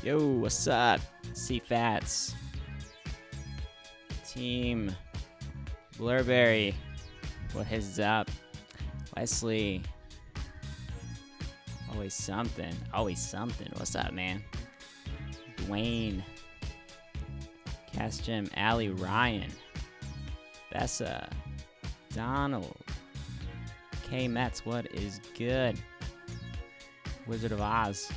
Yo, what's up? C-Fats. Team Blurberry. What is up? Wesley. Always something. Always something. What's up, man? Dwayne. Cast Jim. Allie Ryan. Bessa. Donald. K Mets. What is good? Wizard of Oz.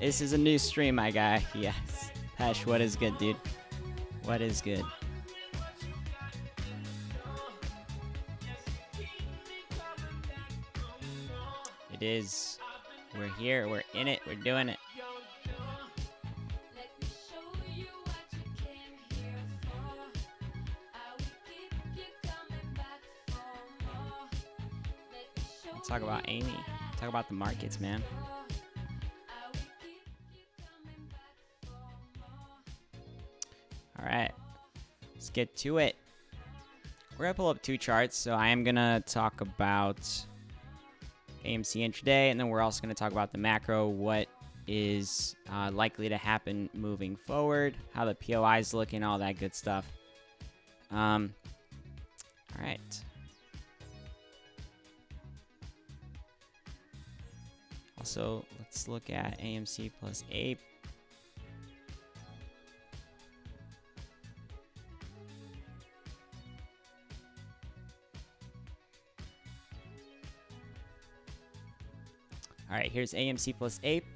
This is a new stream, my guy. Yes. Pesh, what is good, dude? What is good? It is. We're here. We're in it. We're doing it. Let's talk about Amy. Talk about the markets, man. All right, let's get to it. We're gonna pull up two charts. So I am gonna talk about AMC intraday, and then we're also gonna talk about the macro, what is likely to happen moving forward, how the POI is looking, all that good stuff. All right. Also, let's look at AMC plus APE. All right, here's AMC plus APE.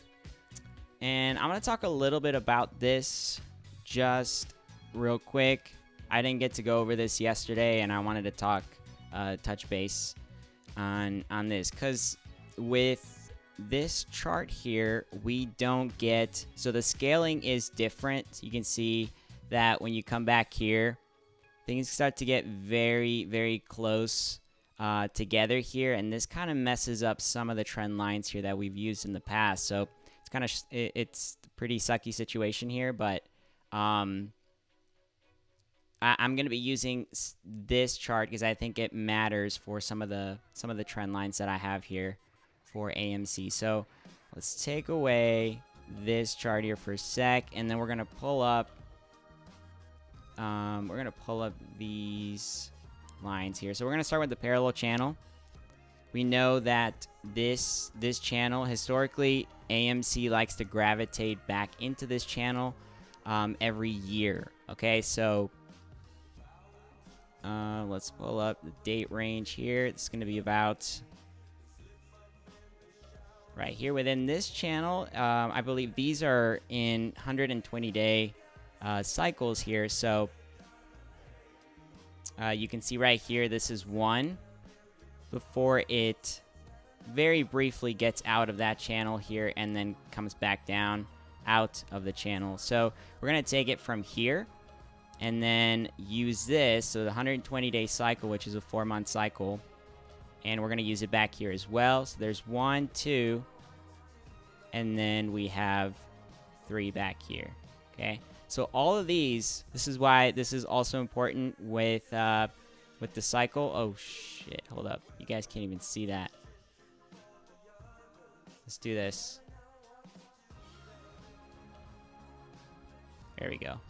And I'm going to talk a little bit about this just real quick. I didn't get to go over this yesterday, and I wanted to talk, touch base on this. Because with this chart here, we don't get... So the scaling is different. You can see that when you come back here, things start to get very, very close together here, and this kind of messes up some of the trend lines here that we've used in the past. So it's kind of it's a pretty sucky situation here, but I'm going to be using this chart because I think it matters for some of the trend lines that I have here for AMC. So let's take away this chart here for a sec, and then we're going to pull up these lines here. So we're going to start with the parallel channel. We know that this channel, historically, AMC likes to gravitate back into this channel every year. Okay, so let's pull up the date range here. It's going to be about right here within this channel. I believe these are in 120-day cycles here. So you can see right here, this is one before it very briefly gets out of that channel here and then comes back down out of the channel. So we're going to take it from here and then use this. So the 120-day cycle, which is a 4-month cycle, and we're going to use it back here as well. So there's 1, 2, and then we have 3 back here. Okay. So all of these, this is why this is also important with the cycle. Oh shit, hold up. You guys can't even see that. Let's do this. There we go. All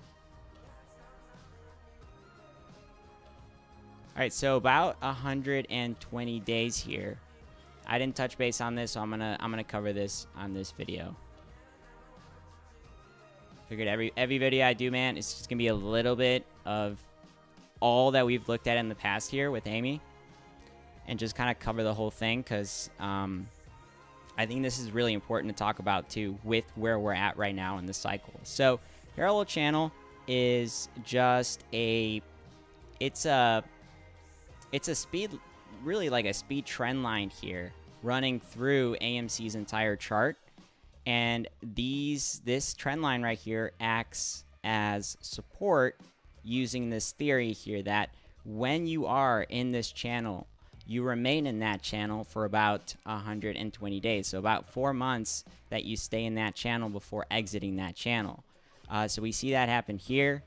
right, so about 120 days here. I didn't touch base on this, so I'm gonna cover this on this video. Figured every video I do, man, it's just gonna be a little bit of all that we've looked at in the past here with Amy, and just kind of cover the whole thing, because I think this is really important to talk about too with where we're at right now in the cycle. So parallel channel is just it's a speed, really like a speed trend line here running through AMC's entire chart. And this trend line right here acts as support using this theory here that when you are in this channel, you remain in that channel for about 120 days. So about 4 months that you stay in that channel before exiting that channel. So we see that happen here,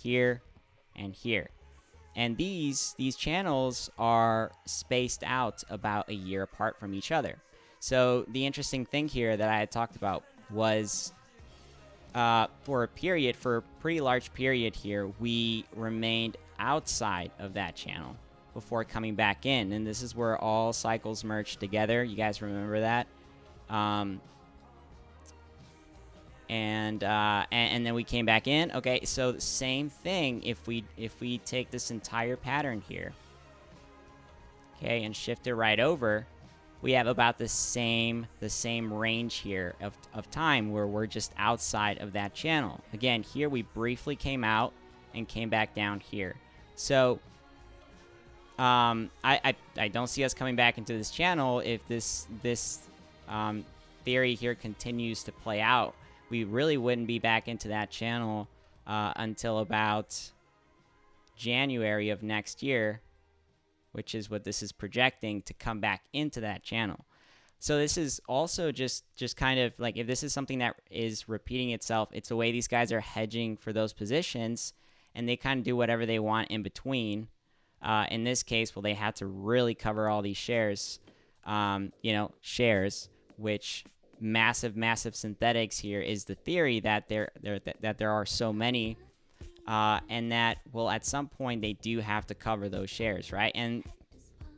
here, and here. And these channels are spaced out about a year apart from each other. So the interesting thing here that I had talked about was for a pretty large period here, we remained outside of that channel before coming back in. And this is where all cycles merge together. You guys remember that? And then we came back in. Okay, so the same thing if we take this entire pattern here, okay, and shift it right over, we have about the same range here of time where we're just outside of that channel. Again, here we briefly came out and came back down here. So I don't see us coming back into this channel if this theory here continues to play out. We really wouldn't be back into that channel until about January of next year, which is what this is projecting to come back into that channel. So this is also just kind of like, if this is something that is repeating itself, it's the way these guys are hedging for those positions, and they kind of do whatever they want in between. In this case, well, they had to really cover all these shares, shares, which massive synthetics here is the theory that there are so many, and that, well, at some point they do have to cover those shares, right? And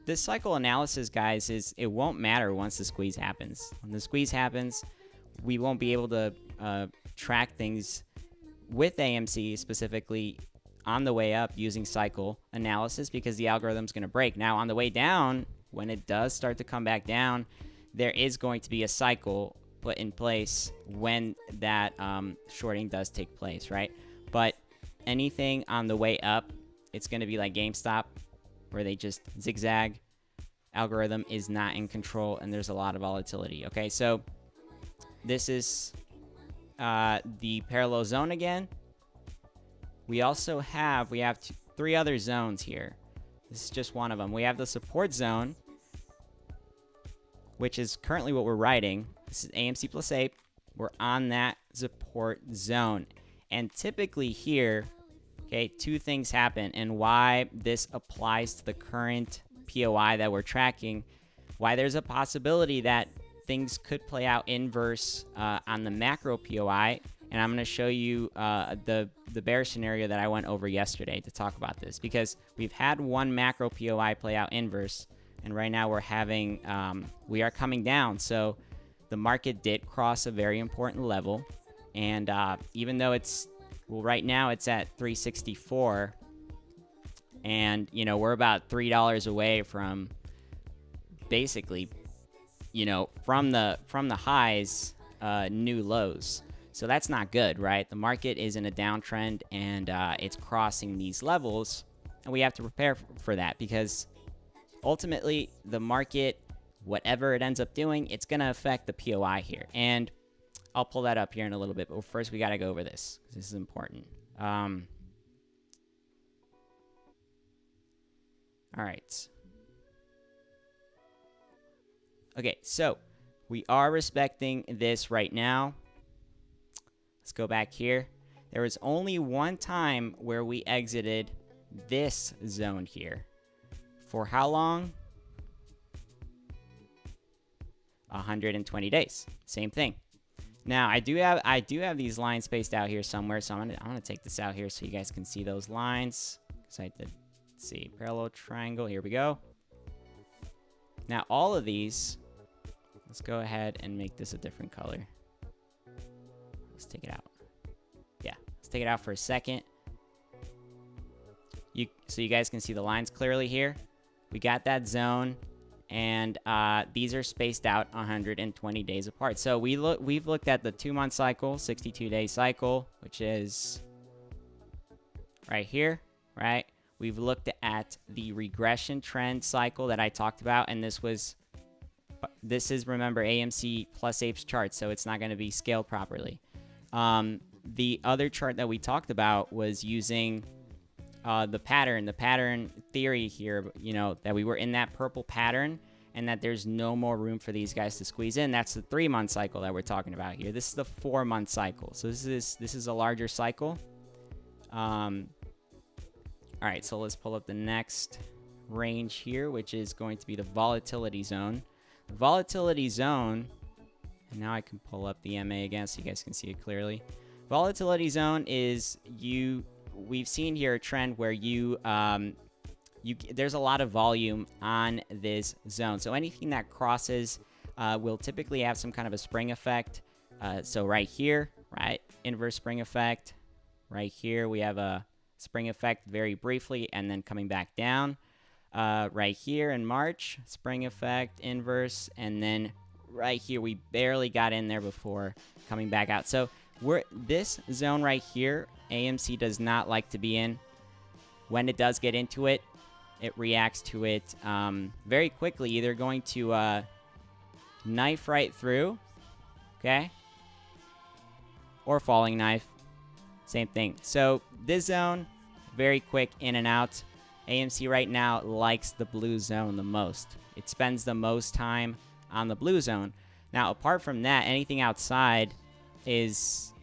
this cycle analysis, guys, it won't matter once the squeeze happens. When the squeeze happens, we won't be able to track things with AMC specifically on the way up using cycle analysis, because the algorithm's going to break. Now on the way down, when it does start to come back down, there is going to be a cycle put in place when that shorting does take place, right? But anything on the way up, it's going to be like GameStop, where they just zigzag. Algorithm is not in control, and there's a lot of volatility. Okay, so this is the parallel zone again. We also have three other zones here. This is just one of them. We have the support zone, which is currently what we're writing. This is AMC plus 8. We're on that support zone. And typically here, okay, two things happen, and why this applies to the current POI that we're tracking, why there's a possibility that things could play out inverse on the macro POI. And I'm going to show you the bearish scenario that I went over yesterday to talk about this, because we've had one macro POI play out inverse, and right now we're having we are coming down. So the market did cross a very important level, and even though right now it's at 364, and we're about $3 away from basically from the highs, new lows. So that's not good, right? The market is in a downtrend, and it's crossing these levels, and we have to prepare for that, because ultimately the market, whatever it ends up doing, it's going to affect the POI here. And I'll pull that up here in a little bit, but first we got to go over this, because this is important. All right. Okay, so we are respecting this right now. Let's go back here. There was only one time where we exited this zone here. For how long? 120 days. Same thing. Now I do have these lines spaced out here somewhere, so I'm gonna take this out here so you guys can see those lines. So I did see parallel triangle. Here we go. Now all of these, let's go ahead and make this a different color. Let's take it out. Yeah, let's take it out for a second. So you guys can see the lines clearly here. We got that zone, and these are spaced out 120 days apart. So we've looked at the 2-month cycle, 62-day cycle, which is right here, right? We've looked at the regression trend cycle that I talked about, and this is, remember, AMC plus apes chart, so it's not going to be scaled properly. The other chart that we talked about was using the pattern theory here, you know, that we were in that purple pattern and that there's no more room for these guys to squeeze in. That's the 3-month cycle that we're talking about here. This is the 4-month cycle. So this is a larger cycle. All right, so let's pull up the next range here, which is going to be the volatility zone. The volatility zone, and now I can pull up the MA again so you guys can see it clearly. Volatility zone is we've seen here a trend where there's a lot of volume on this zone. So anything that crosses will typically have some kind of a spring effect. So right here, right, inverse spring effect. Right here, we have a spring effect very briefly and then coming back down. Right here in March, spring effect, inverse, and then right here, we barely got in there before coming back out. So this zone right here, AMC does not like to be in. When it does get into it, it reacts to it very quickly, either going to knife right through, okay, or falling knife. Same thing. So this zone, very quick in and out. AMC right now likes the blue zone the most. It spends the most time on the blue zone. Now, apart from that, anything outside is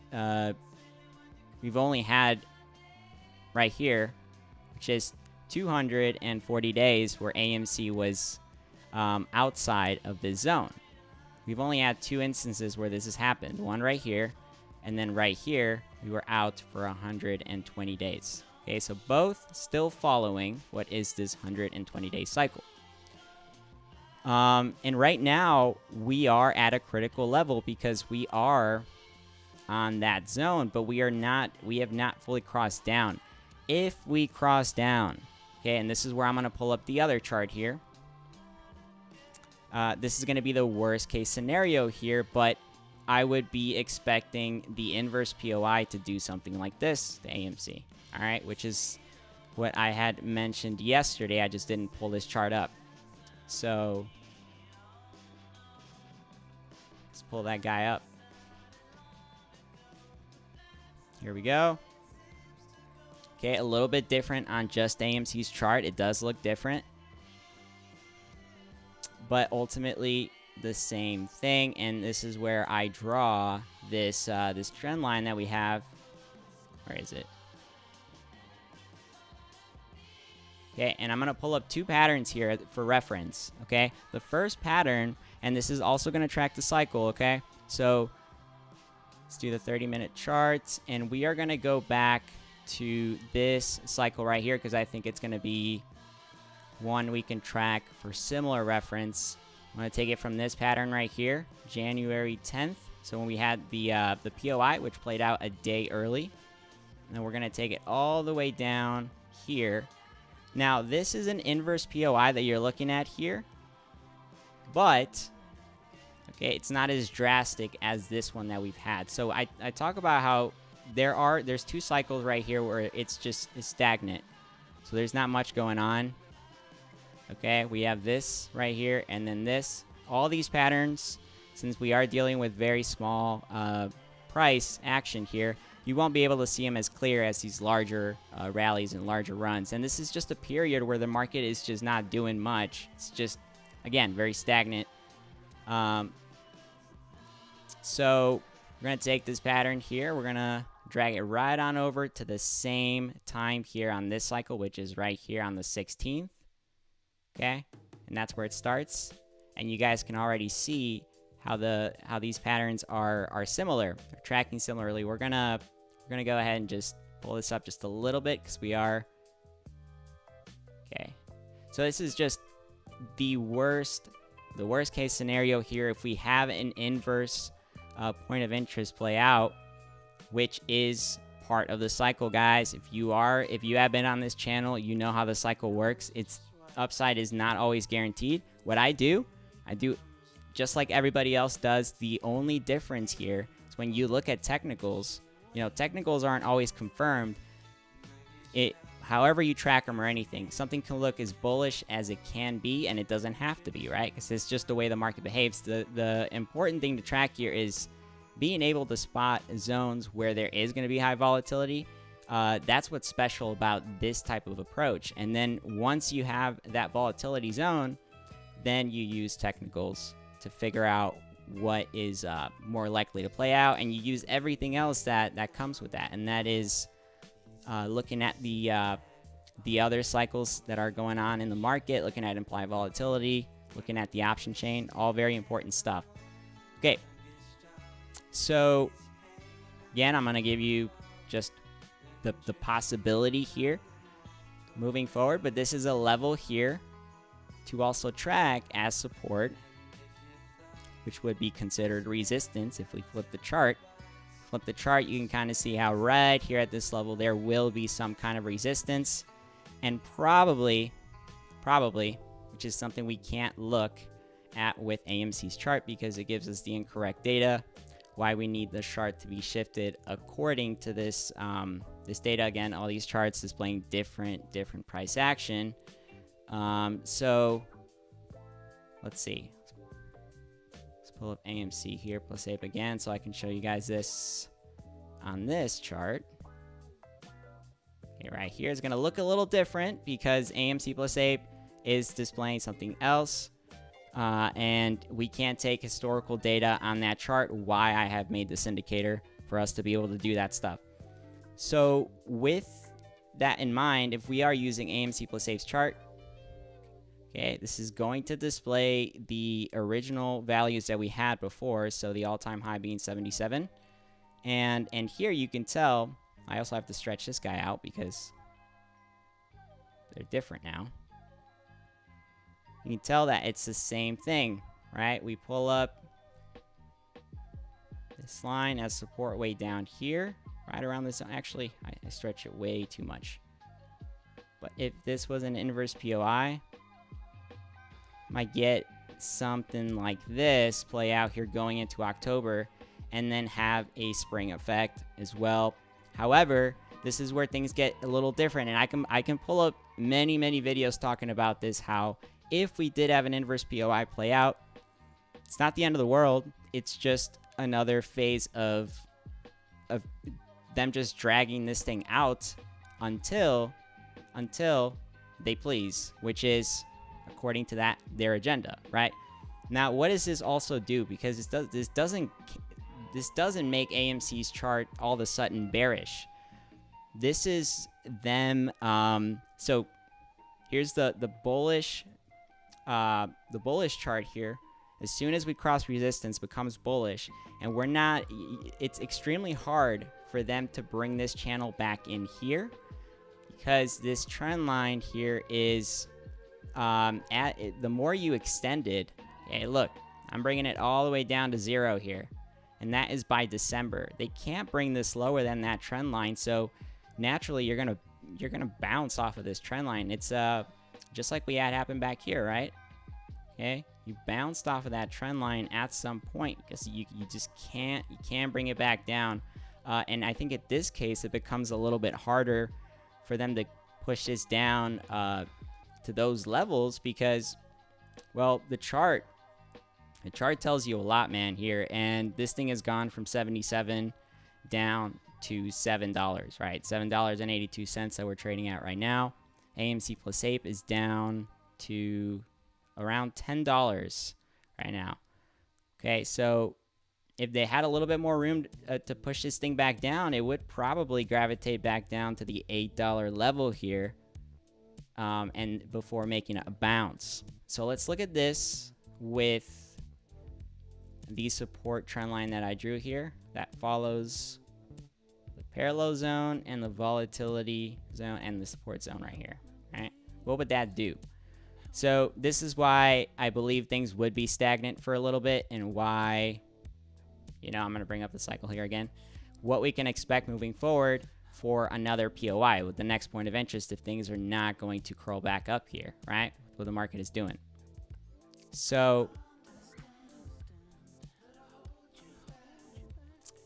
we've only had right here, which is 240 days where AMC was outside of this zone. We've only had 2 instances where this has happened. One right here, and then right here, we were out for 120 days. Okay, so both still following what is this 120-day cycle. And right now, we are at a critical level because we are on that zone, but we have not fully crossed down. If we cross down, okay, and this is where I'm going to pull up the other chart here. This is going to be the worst case scenario here, but I would be expecting the inverse POI to do something like this, the AMC, all right, which is what I had mentioned yesterday. I just didn't pull this chart up. So let's pull that guy up. Here we go. Okay, a little bit different on just AMC's chart. It does look different, but ultimately the same thing. And this is where I draw this this trend line that we have. Where is it? Okay, and I'm gonna pull up 2 patterns here for reference. Okay, the first pattern, and this is also gonna track the cycle. Okay, so let's do the 30-minute charts, and we are gonna go back to this cycle right here because I think it's gonna be one we can track for similar reference. I'm going to take it from this pattern right here, January 10th. So when we had the POI, which played out a day early. And then we're going to take it all the way down here. Now, this is an inverse POI that you're looking at here. But, okay, it's not as drastic as this one that we've had. So I talk about how there's 2 cycles right here where it's stagnant. So there's not much going on. Okay, we have this right here and then this. All these patterns, since we are dealing with very small price action here, you won't be able to see them as clear as these larger rallies and larger runs. And this is just a period where the market is just not doing much. It's just, again, very stagnant. So we're going to take this pattern here. We're going to drag it right on over to the same time here on this cycle, which is right here on the 16th. Okay, and that's where it starts, and you guys can already see how these patterns are similar. They're tracking similarly. We're gonna go ahead and just pull this up just a little bit because we are okay. So this is just the worst case scenario here. If we have an inverse point of interest play out, which is part of the cycle, guys. If you have been on this channel, you know how the cycle works. It's upside is not always guaranteed. What I do just like everybody else does. The only difference here is when you look at technicals, you know, technicals aren't always confirmed. However you track them or anything, something can look as bullish as it can be, and it doesn't have to be, right? Because it's just the way the market behaves. The important thing to track here is being able to spot zones where there is going to be high volatility, That's what's special about this type of approach. And then once you have that volatility zone, then you use technicals to figure out what is more likely to play out, and you use everything else that comes with that, and that is looking at the other cycles that are going on in the market, looking at implied volatility, looking at the option chain, all very important stuff. Okay, so again, I'm going to give you just the possibility here moving forward, but this is a level here to also track as support, which would be considered resistance. If we flip the chart, you can kind of see how right here at this level there will be some kind of resistance, and probably, which is something we can't look at with AMC's chart because it gives us the incorrect data, why we need the chart to be shifted according to this this data. Again, all these charts displaying different price action. So let's see. Let's pull up AMC here plus APE again so I can show you guys this on this chart. Okay, right here is going to look a little different because AMC plus APE is displaying something else. And we can't take historical data on that chart, why I have made this indicator for us to be able to do that stuff. So with that in mind, if we are using AMC plus APE's chart, okay, this is going to display the original values that we had before, so the all-time high being 77. And here you can tell, I also have to stretch this guy out because they're different now. You can tell that it's the same thing, right? We pull up this line as support way down here, right around this. Actually, I stretch it way too much. But if this was an inverse POI, might get something like this play out here going into October and then have a spring effect as well. However, this is where things get a little different, and I can pull up many videos talking about this, how if we did have an inverse POI play out, it's not the end of the world. It's just another phase of them just dragging this thing out until they please, which is, according to that, their agenda, right? Now, what does this also do? Because this doesn't make AMC's chart all of a sudden bearish. This is them. So here's the bullish chart here. As soon as we cross resistance, becomes bullish, and we're not. It's extremely hard for them to bring this channel back in here because this trend line here is the more you extend it. Okay, look, I'm bringing it all the way down to 0 here, and that is by December. They can't bring this lower than that trend line, so naturally you're gonna bounce off of this trend line. It's just like we had happen back here, right? Okay, you bounced off of that trend line at some point because you just can't bring it back down, and I think at this case it becomes a little bit harder for them to push this down to those levels because, well, the chart tells you a lot, man, here, and this thing has gone from 77 down to $7, right? $7.82 that we're trading at right now. AMC plus APE is down to around $10 right now. Okay, so if they had a little bit more room to push this thing back down, it would probably gravitate back down to the $8 level here, and before making a bounce. So let's look at this with the support trend line that I drew here that follows the parallel zone and the volatility zone and the support zone right here. Right? What would that do? So this is why I believe things would be stagnant for a little bit, and why, you know, I'm going to bring up the cycle here again. What we can expect moving forward for another POI with the next point of interest if things are not going to curl back up here, right? What the market is doing. So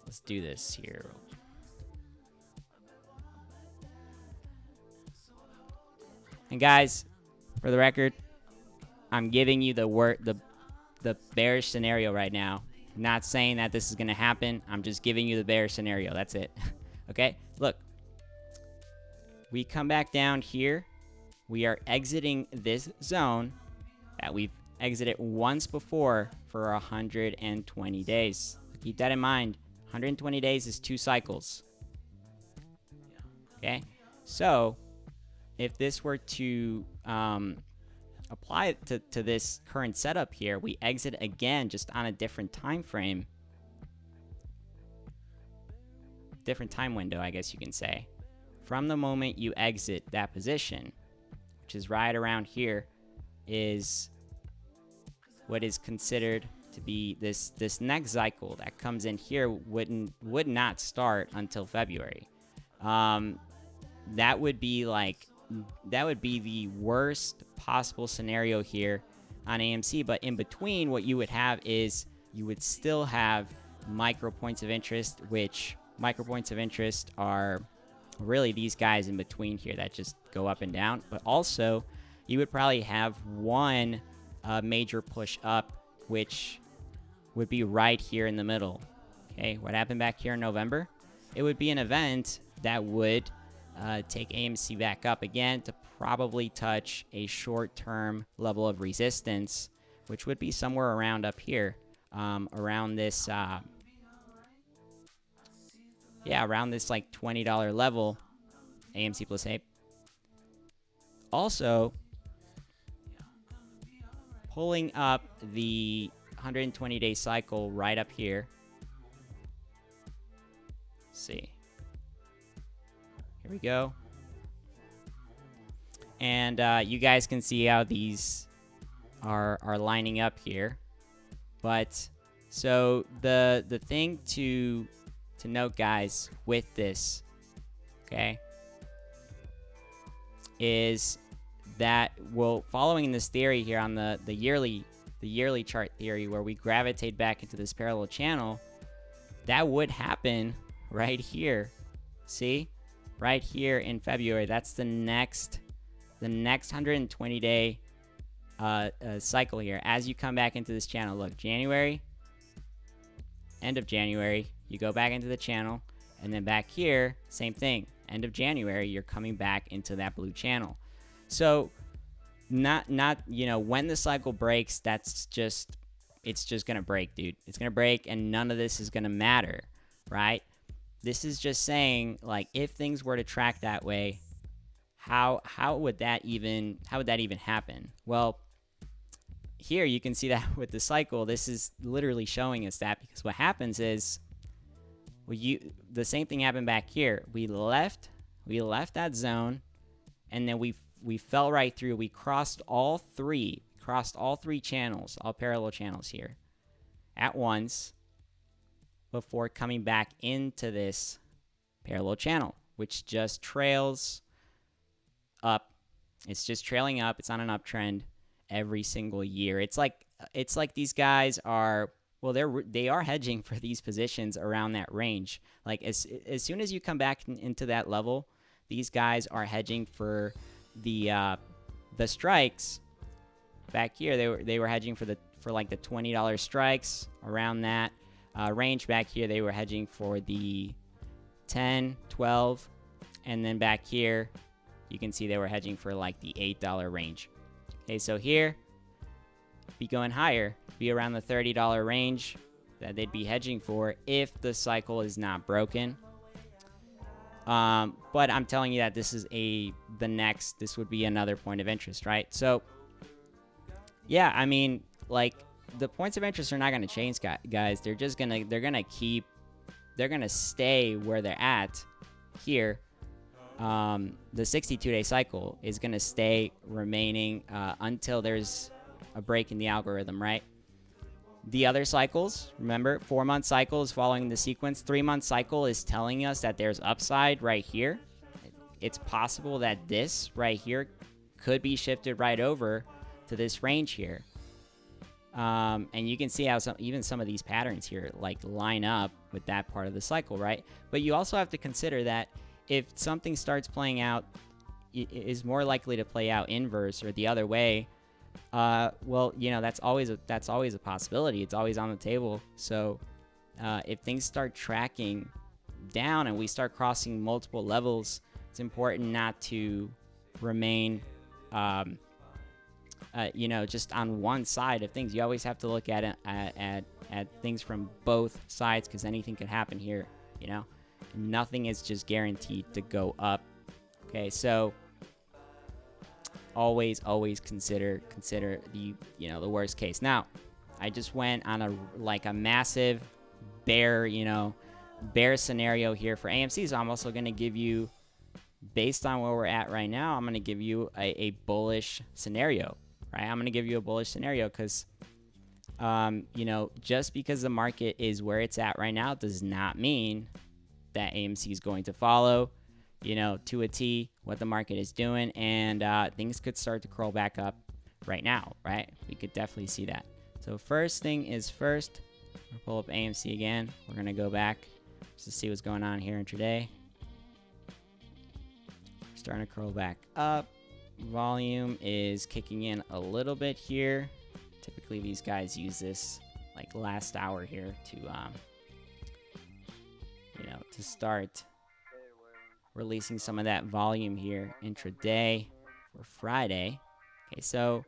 let's do this here. And guys, for the record, I'm giving you the bearish scenario right now. I'm not saying that this is going to happen. I'm just giving you the bearish scenario. That's it. Okay? Look. we come back down here. We are exiting this zone that we've exited once before for 120 days. Keep that in mind. 120 days is 2 cycles. Okay, so if this were to apply it to this current setup here, we exit again just on a different time frame, different time window, I guess you can say. From the moment you exit that position, which is right around here, is what is considered to be this next cycle that comes in here would not start until February. That would be the worst possible scenario here on AMC. But in between, what you would have is you would still have micro points of interest, which micro points of interest are really these guys in between here that just go up and down. But also, you would probably have one major push up, which would be right here in the middle. Okay, what happened back here in November? It would be an event that would take AMC back up again to probably touch a short-term level of resistance, which would be somewhere around up here, around this, around this like $20 level, AMC plus APE. Also, pulling up the 120-day cycle right up here. Let's see. Here we go. And you guys can see how these are lining up here. But so the thing to note, guys, with this, okay, is that, well, following this theory here on the yearly chart theory, where we gravitate back into this parallel channel, that would happen right here. See, right here in February. That's the next 120-day cycle here. As you come back into this channel, look, January, end of January, you go back into the channel, and then back here, same thing. End of January, you're coming back into that blue channel. So not when the cycle breaks, it's just gonna break, dude. It's gonna break, and none of this is gonna matter, right? This is just saying, like, if things were to track that way, how would that even happen? Well, here you can see that with the cycle, this is literally showing us that, because what happens is, the same thing happened back here. We left that zone, and then we fell right through. We crossed all three channels, all parallel channels here at once, before coming back into this parallel channel, which just trails up. It's just trailing up. It's on an uptrend every single year. It's like these guys are, well, they are hedging for these positions around that range. Like as soon as you come back into that level, these guys are hedging for the strikes. Back here, they were hedging for like the $20 strikes around that range. Back here, they were hedging for the 10, 12, and then back here, you can see they were hedging for like the $8 range. Okay, so here, be going higher, be around the $30 range that they'd be hedging for if the cycle is not broken. But I'm telling you that this is this would be another point of interest, right? So, yeah, I mean, like, the points of interest are not going to change, guys. They're going to stay where they're at here. The 62-day cycle is going to stay remaining until there's a break in the algorithm, right? The other cycles, remember, 4-month cycle is following the sequence. 3-month cycle is telling us that there's upside right here. It's possible that this right here could be shifted right over to this range here. And you can see how even some of these patterns here like line up with that part of the cycle, right? But you also have to consider that if something starts playing out, it is more likely to play out inverse or the other way. Well, that's always a possibility. It's always on the table. So if things start tracking down and we start crossing multiple levels it's important not to remain, you know, just on one side of things. You always have to look at it, at things from both sides, because anything could happen here. You know, nothing is just guaranteed to go up. Okay, so always consider the, you know, the worst case. Now, I just went on a massive bear, you know, bear scenario here for AMC. So I'm also going to give you, based on where we're at right now, I'm going to give you a bullish scenario, right? I'm going to give you a bullish scenario because, you know, just because the market is where it's at right now does not mean that AMC is going to follow, you know, to a T what the market is doing, and things could start to curl back up right now, right? We could definitely see that. So first thing is first, we'll pull up AMC again. We're going to go back just to see what's going on here intraday. Starting to curl back up. Volume is kicking in a little bit here. Typically these guys use this like last hour here to you know, to start releasing some of that volume here intraday for Friday. Okay, so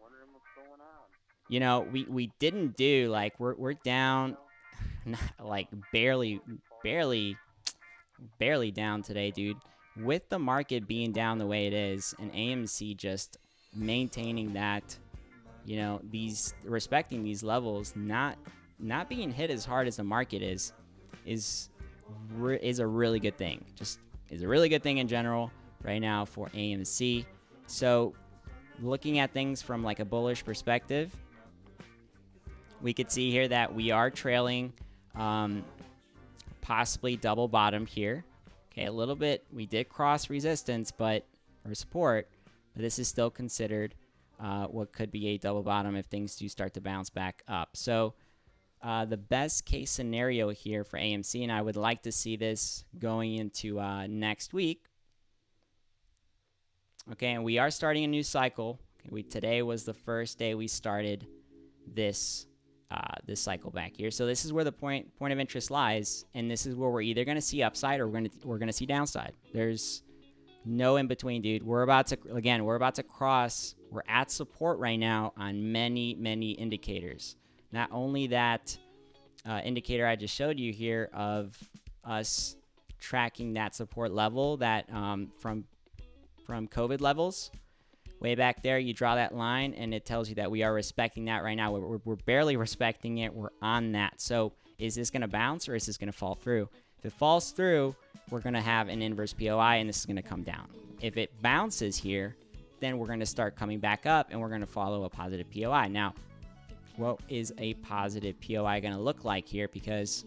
you know, we didn't do, like, we're down like barely down today, dude. With the market being down the way it is, and AMC just maintaining that, you know, respecting these levels, not being hit as hard as the market is a really good thing. Just is a really good thing in general right now for AMC. So looking at things from like a bullish perspective, we could see here that we are trailing, possibly double bottom here. Okay, a little bit, we did cross resistance, or support, but this is still considered what could be a double bottom if things do start to bounce back up. So the best case scenario here for AMC, and I would like to see this going into next week. Okay, and we are starting a new cycle. Okay, today was the first day we started this this cycle back here. So this is where the point of interest lies, and this is where we're either going to see upside or we're going to see downside. There's no in between, dude. We're about to cross. We're at support right now on many indicators. Not only that indicator I just showed you here of us tracking that support level that from COVID levels. Way back there, you draw that line, and it tells you that we are respecting that right now. We're barely respecting it. We're on that. So is this going to bounce, or is this going to fall through? If it falls through, we're going to have an inverse POI, and this is going to come down. If it bounces here, then we're going to start coming back up, and we're going to follow a positive POI. Now, what is a positive POI going to look like here? Because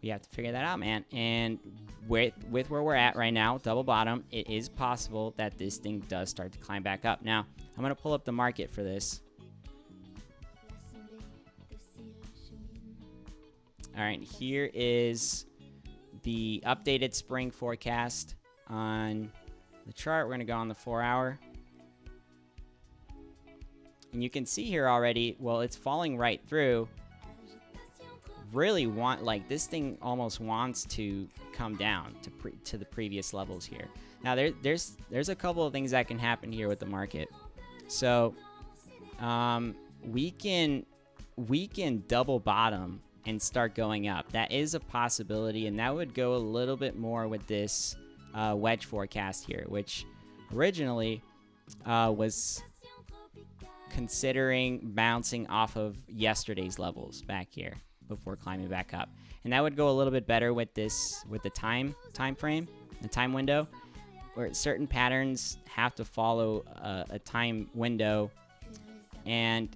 we have to figure that out, man. And with where we're at right now, double bottom, it is possible that this thing does start to climb back up. Now, I'm going to pull up the market for this. All right, here is the updated spring forecast on the chart. We're going to go on the 4-hour. And you can see here already, well, it's falling right through. Really like this thing almost wants to come down to the previous levels here. Now there's a couple of things that can happen here with the market. So we can double bottom and start going up. That is a possibility, and that would go a little bit more with this wedge forecast here, which originally was considering bouncing off of yesterday's levels back here before climbing back up. And that would go a little bit better with this, with the time frame, the time window, where certain patterns have to follow a time window, and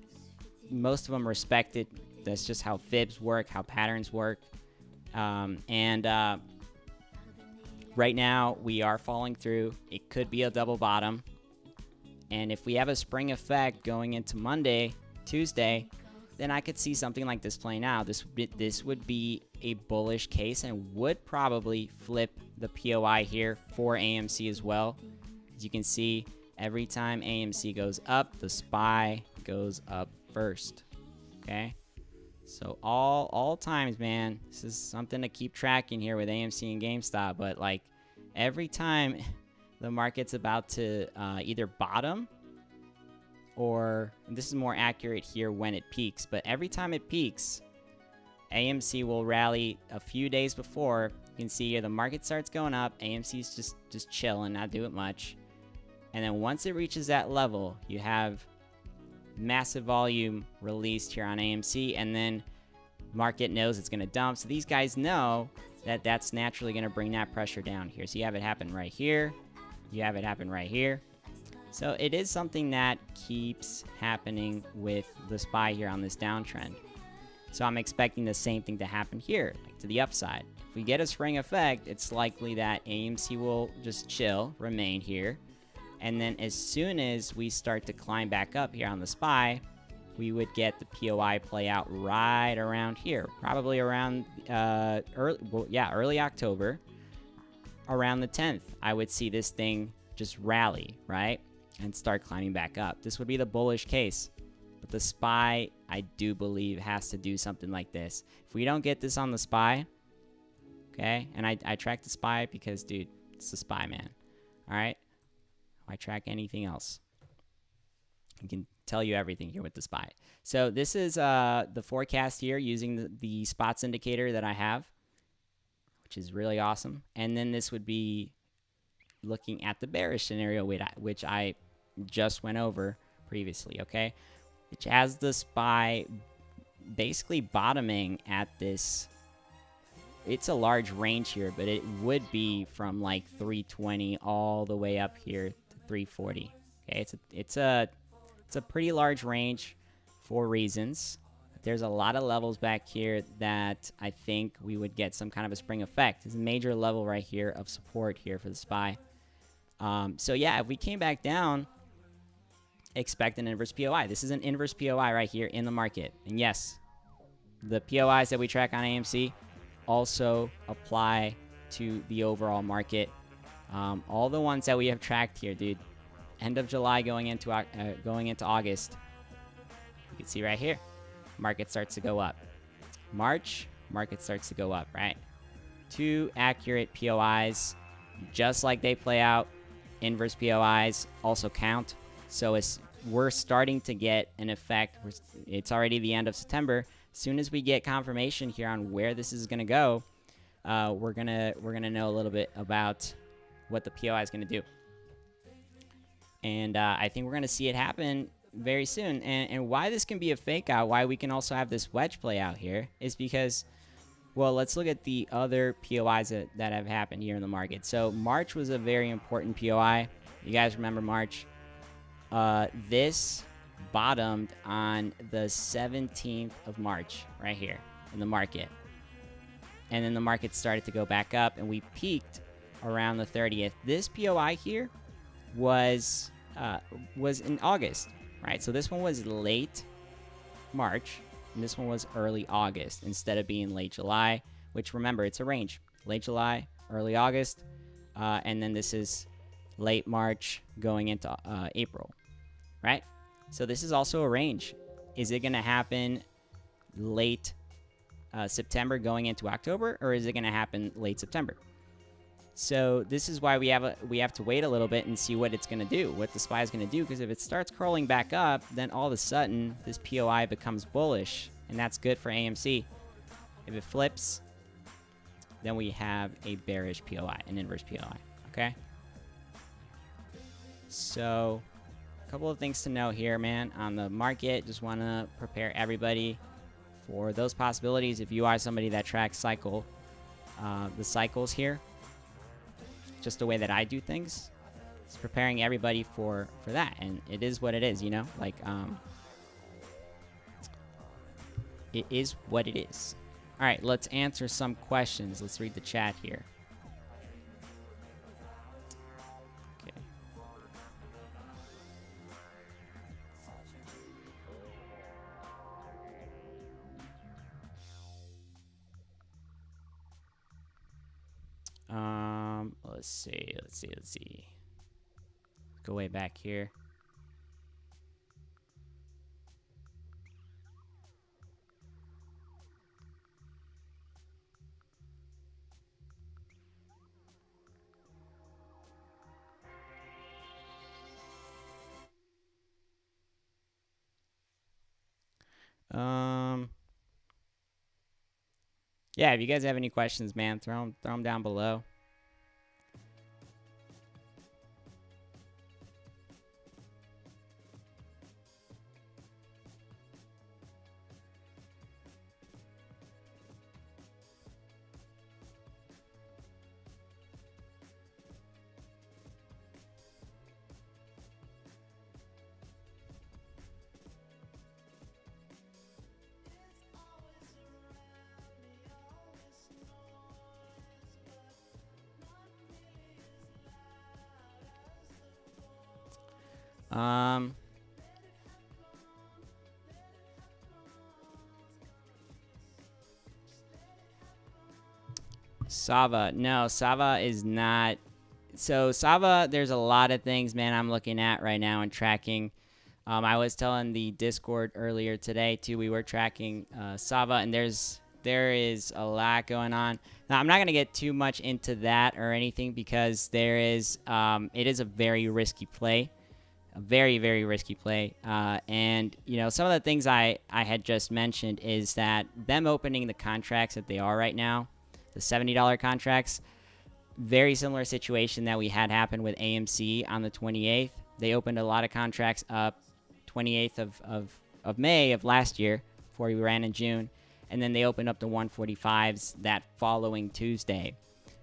most of them respect it. That's just how fibs work, how patterns work. Right now we are falling through. It could be a double bottom, and if we have a spring effect going into Monday, Tuesday, then I could see something like this playing out. This would be a bullish case and would probably flip the POI here for AMC as well. As you can see, every time AMC goes up, the SPY goes up first. Okay, so all times, man, this is something to keep tracking here with AMC and GameStop. But like, every time the market's about to either bottom, or this is more accurate here when it peaks, but every time it peaks, AMC will rally a few days before. You can see here the market starts going up, AMC's just chilling, not doing much. And then once it reaches that level, you have massive volume released here on AMC, and then market knows it's going to dump. So these guys know that that's naturally going to bring that pressure down here. So you have it happen right here. You have it happen right here. So it is something that keeps happening with the SPY here on this downtrend. So I'm expecting the same thing to happen here, like to the upside. If we get a spring effect, it's likely that AMC will just chill, remain here. And then as soon as we start to climb back up here on the SPY, we would get the POI play out right around here. Probably around early October. Around the 10th, I would see this thing just rally, right? And start climbing back up. This would be the bullish case. But the SPY, I do believe, has to do something like this. If we don't get this on the SPY, okay, and I track the SPY because, dude, it's the SPY, man. All right? I track anything else. I can tell you everything here with the SPY. So this is the forecast here using the spots indicator that I have, which is really awesome. And then this would be looking at the bearish scenario, which I just went over previously, okay? Which has the SPY basically bottoming at this. It's a large range here, but it would be from like 320 all the way up here to 340. Okay, it's a pretty large range for reasons. There's a lot of levels back here that I think we would get some kind of a spring effect. There's a major level right here of support here for the SPY. So yeah, if we came back down, expect an inverse POI. This is an inverse POI right here in the market. And yes, the POIs that we track on AMC also apply to the overall market. All the ones that we have tracked here, dude. End of July going into August. You can see right here, market starts to go up. March, market starts to go up, right? Two accurate POIs, just like they play out. Inverse POIs also count. So we're starting to get an effect. It's already the end of September. As soon as we get confirmation here on where this is going to go, we're gonna know a little bit about what the POI is going to do. And I think we're going to see it happen very soon. And why this can be a fake out, why we can also have this wedge play out here, is because, well, let's look at the other POIs that have happened here in the market. So March was a very important POI. You guys remember March? This bottomed on the 17th of March right here in the market. And then the market started to go back up, and we peaked around the 30th. This POI here was in August, right? So this one was late March, and this one was early August instead of being late July, which, remember, it's a range. Late July, early August, and then this is late March going into April, right? So this is also a range. Is it going to happen late September going into October, or is it going to happen late September? So this is why we have to wait a little bit and see what it's going to do, what the SPY is going to do, because if it starts crawling back up, then all of a sudden this POI becomes bullish, and that's good for AMC. If it flips, then we have a bearish POI, an inverse POI, okay? So a couple of things to know here, man, on the market. Just want to prepare everybody for those possibilities. If you are somebody that tracks the cycles here, just the way that I do things, it's preparing everybody for that. And it is what it is, you know, like, it is what it is. All right, let's answer some questions. Let's read the chat here. Okay. Let's see. Go way back here. Yeah, if you guys have any questions, man, throw them down below. SAVA. No, SAVA is not. So SAVA, there's a lot of things, man, I'm looking at right now and tracking. I was telling the Discord earlier today too. We were tracking SAVA, and there is a lot going on. Now I'm not gonna get too much into that or anything because there is it is a very risky play, a very risky play. And you know, some of the things I had just mentioned is that them opening the contracts that they are right now, the $70 contracts. Very similar situation that we had happen with AMC on the 28th. They opened a lot of contracts up 28th of May of last year before we ran in June. And then they opened up the 145s that following Tuesday.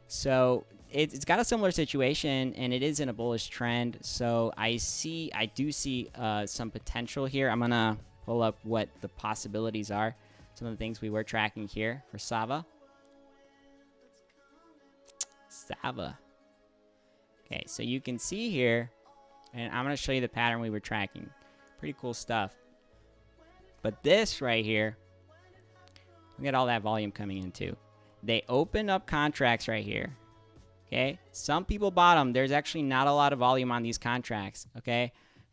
So it's got a similar situation, and it is in a bullish trend. So I do see some potential here. I'm going to pull up what the possibilities are. Some of the things we were tracking here for SAVA. SAVA. Okay, so you can see here, and I'm going to show you the pattern we were tracking. Pretty cool stuff. But this right here, look at all that volume coming in too. They opened up contracts right here. Okay, some people bought them. There's actually not a lot of volume on these contracts. Okay,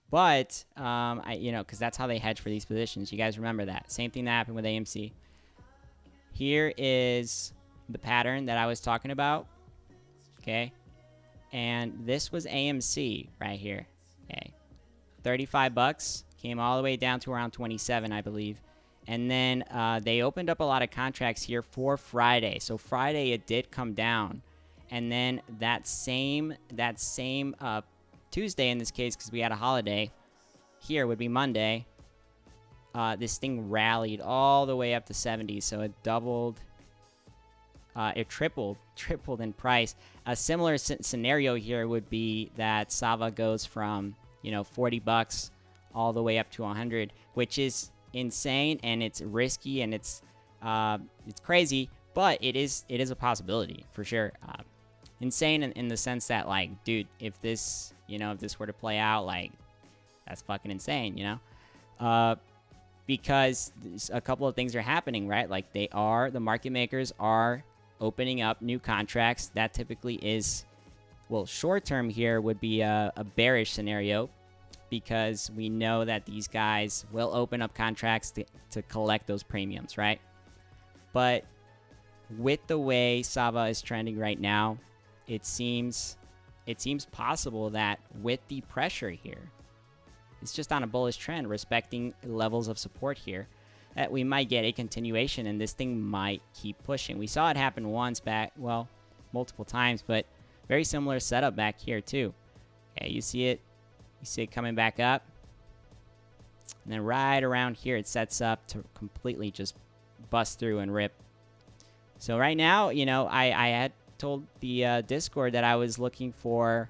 but you know, because that's how they hedge for these positions. You guys remember that. Same thing that happened with AMC. Here is the pattern that I was talking about. Okay, and this was AMC right here. Okay, 35 bucks, came all the way down to around 27, I believe. And then they opened up a lot of contracts here for Friday. So Friday it did come down, and then that same Tuesday in this case, because we had a holiday here, would be Monday. This thing rallied all the way up to 70, so it doubled. It tripled in price. A similar scenario here would be that SAVA goes from, you know, 40 bucks all the way up to 100, which is insane, and it's risky, and it's crazy, but it is a possibility for sure. Insane in the sense that, like, dude, if this were to play out, like, that's fucking insane, you know? Because a couple of things are happening, right? Like, the market makers are opening up new contracts. That typically is, well, short term here would be a bearish scenario, because we know that these guys will open up contracts to collect those premiums, right? But with the way SAVA is trending right now, it seems possible that with the pressure here, it's just on a bullish trend, respecting levels of support here, that we might get a continuation, and this thing might keep pushing. We saw it happen once back, well, multiple times, but very similar setup back here too. Okay, you see it coming back up, and then right around here it sets up to completely just bust through and rip. So right now, you know, I had told the Discord that I was looking for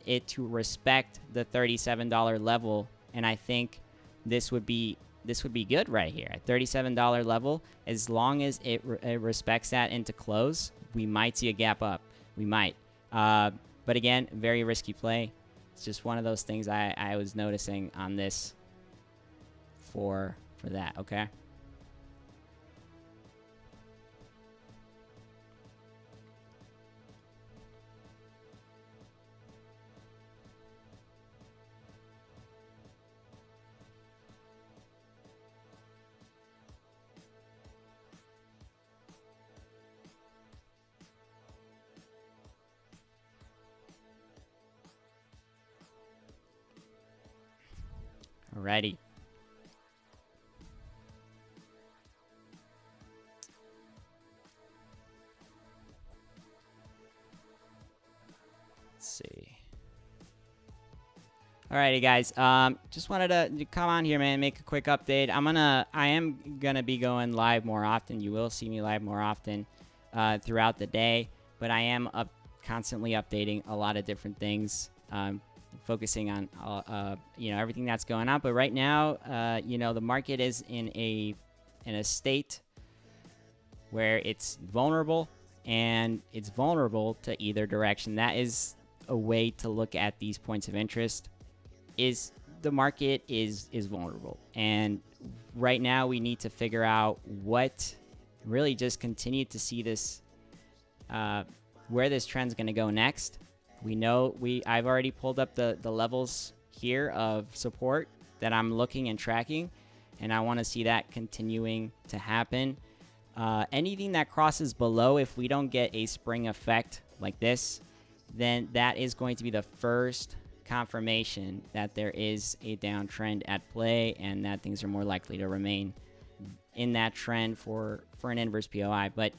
it to respect the $37 level, and I think this would be good right here at $37 level. As long as it respects that into close, we might see a gap up. We might. But again, very risky play. It's just one of those things I was noticing on this for that, okay? Alrighty. see. Alrighty, guys. Just wanted to come on here, man, make a quick update. I am gonna be going live more often. You will see me live more often throughout the day, but I am constantly updating a lot of different things, focusing on everything that's going on. But right now, the market is in a state where it's vulnerable, and it's vulnerable to either direction. That is a way to look at these points of interest. Is the market is vulnerable, and right now we need to figure out what really just continue to see this where this trend's going to go next. We know I've already pulled up the levels here of support that I'm looking and tracking, and I want to see that continuing to happen. Anything that crosses below, if we don't get a spring effect like this, then that is going to be the first confirmation that there is a downtrend at play, and that things are more likely to remain in that trend for an inverse POI. But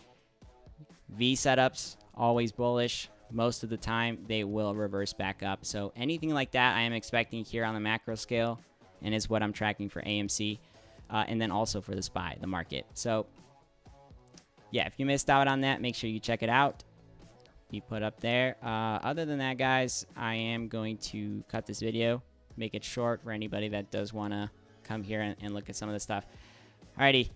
V setups, always bullish. Most of the time they will reverse back up. So anything like that I am expecting here on the macro scale, and is what I'm tracking for AMC, and then also for the SPY, the market. So yeah, if you missed out on that, make sure you check it out. Be put up there. Other than that, guys, I am going to cut this video, make it short for anybody that does want to come here and look at some of the stuff. Alrighty,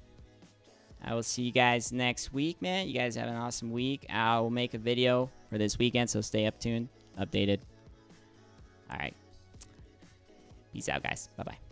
I will see you guys next week, man. You guys have an awesome week. I will make a video for this weekend, so stay updated. Alright, peace out, guys. Bye bye.